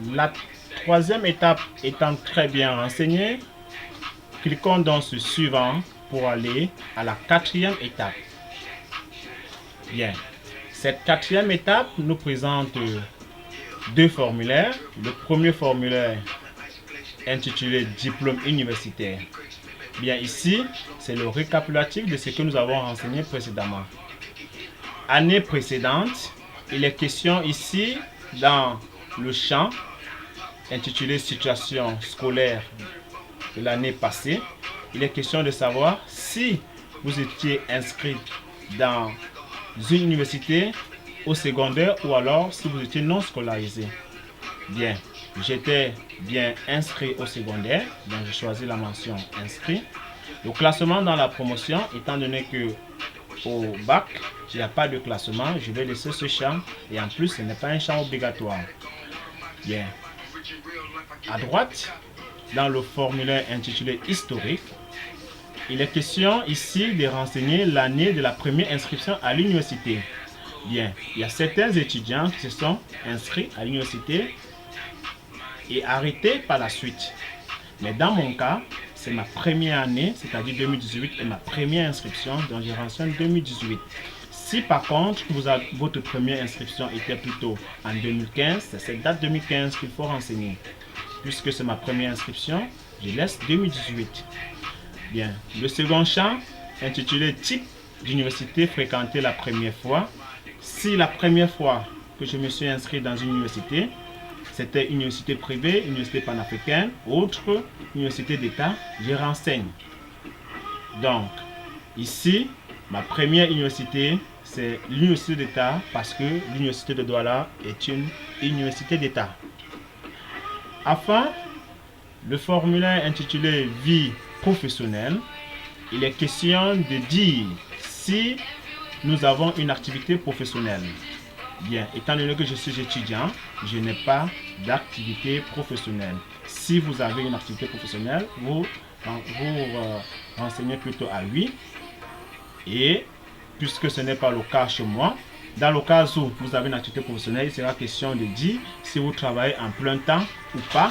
La troisième étape étant très bien renseignée, cliquons donc sur suivant pour aller à la quatrième étape. Bien, cette quatrième étape nous présente deux formulaires. Le premier formulaire intitulé diplôme universitaire. Bien, ici, c'est le récapitulatif de ce que nous avons renseigné précédemment. Année précédente, il est question ici dans le champ intitulé situation scolaire de l'année passée. Il est question de savoir si vous étiez inscrit dans une université au secondaire ou alors si vous étiez non scolarisé. Bien, j'étais bien inscrit au secondaire, donc j'ai choisi la mention inscrit. Le classement dans la promotion, étant donné que au bac, il n'y a pas de classement, je vais laisser ce champ et en plus ce n'est pas un champ obligatoire. Bien, à droite, dans le formulaire intitulé historique, il est question ici de renseigner l'année de la première inscription à l'université. Bien, il y a certains étudiants qui se sont inscrits à l'université et arrêtés par la suite. Mais dans mon cas, c'est ma première année, c'est-à-dire 2018, et ma première inscription, donc je renseigne 2018. Si par contre, votre première inscription était plutôt en 2015, c'est cette date 2015 qu'il faut renseigner. Puisque c'est ma première inscription, je laisse 2018. Bien, le second champ, intitulé type d'université fréquentée la première fois. Si la première fois que je me suis inscrit dans une université, c'était une université privée, une université panafricaine, autre université d'État, je renseigne. Donc, ici, ma première université, c'est l'université d'État parce que l'université de Douala est une université d'État. Enfin, le formulaire intitulé vie professionnelle, il est question de dire si nous avons une activité professionnelle. Bien, étant donné que je suis étudiant, je n'ai pas d'activité professionnelle. Si vous avez une activité professionnelle, vous renseignez plutôt à oui. Et puisque ce n'est pas le cas chez moi, dans le cas où vous avez une activité professionnelle, il sera question de dire si vous travaillez en plein temps ou pas,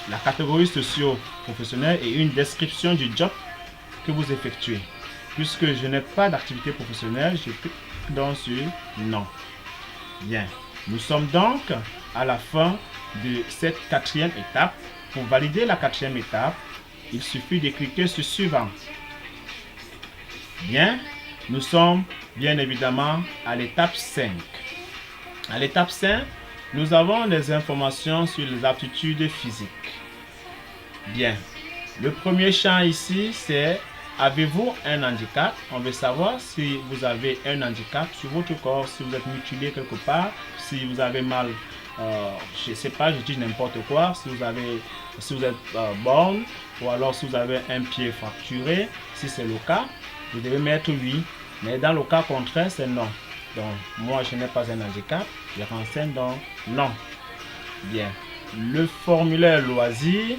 la catégorie socio-professionnelle et une description du job que vous effectuez. Puisque je n'ai pas d'activité professionnelle, je clique donc sur non. Bien, nous sommes donc à la fin de cette quatrième étape. Pour valider la quatrième étape, il suffit de cliquer sur suivant. Bien, nous sommes bien évidemment à l'étape 5. À l'étape 5, nous avons des informations sur les aptitudes physiques. Bien, le premier champ ici, c'est avez-vous un handicap? On veut savoir si vous avez un handicap sur votre corps, si vous êtes mutilé quelque part, si vous avez mal, je ne sais pas, je dis n'importe quoi, si vous êtes borgne, ou alors si vous avez un pied fracturé, si c'est le cas, vous devez mettre oui, mais dans le cas contraire, c'est non. Donc, moi, je n'ai pas un handicap, je renseigne donc non. Bien, le formulaire loisir,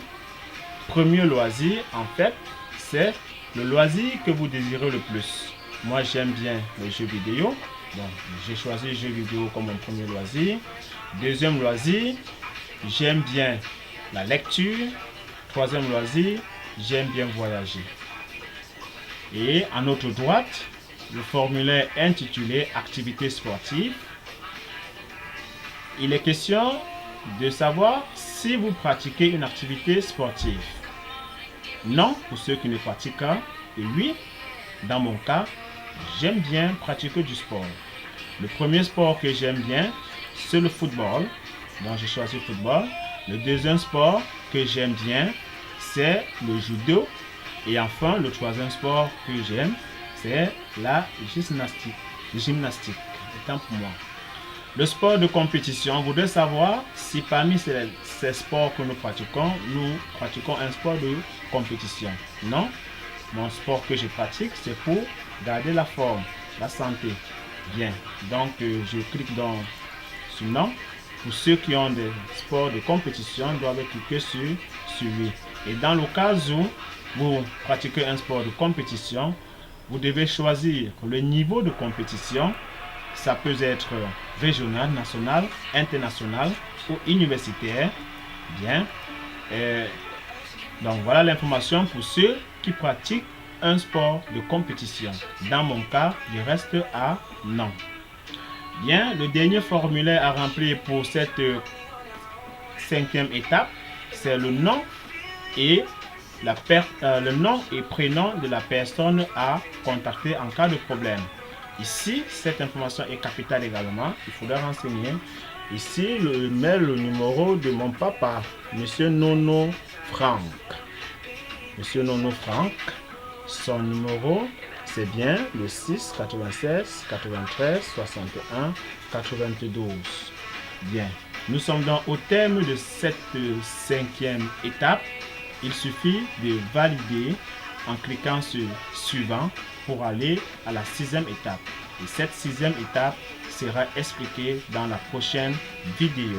premier loisir, en fait, c'est le loisir que vous désirez le plus. Moi, j'aime bien les jeux vidéo. Donc, j'ai choisi les jeux vidéo comme mon premier loisir. Deuxième loisir, j'aime bien la lecture. Troisième loisir, j'aime bien voyager. Et à notre droite, le formulaire intitulé activité sportive. Il est question de savoir si vous pratiquez une activité sportive. Non pour ceux qui ne pratiquent pas. Et oui, dans mon cas, j'aime bien pratiquer du sport. Le premier sport que j'aime bien, c'est le football. Donc j'ai choisi le football. Le deuxième sport que j'aime bien, c'est le judo. Et enfin, le troisième sport que j'aime, c'est la gymnastique. Autant pour moi. Le sport de compétition, on voudrait savoir si parmi ces sports que nous pratiquons un sport de compétition. Non, mon sport que je pratique, c'est pour garder la forme, la santé. Bien, donc je clique donc sur non. Pour ceux qui ont des sports de compétition, ils doivent cliquer sur oui. Et dans le cas où vous pratiquez un sport de compétition, vous devez choisir le niveau de compétition. Ça peut être régional, national, international ou universitaire. Bien. Donc voilà l'information pour ceux qui pratiquent un sport de compétition. Dans mon cas, je reste à non. Bien, le dernier formulaire à remplir pour cette 5e étape, c'est le nom et le nom et prénom de la personne à contacter en cas de problème. Ici, cette information est capitale également. Il faudra renseigner. Ici, le numéro de mon papa, Monsieur Nono Franck. Monsieur Nono Franck, son numéro, c'est bien le 6 96 93 61 92. Bien, nous sommes donc au terme de cette 5e étape. Il suffit de valider en cliquant sur suivant pour aller à la 6e étape. Et cette 6e étape sera expliquée dans la prochaine vidéo.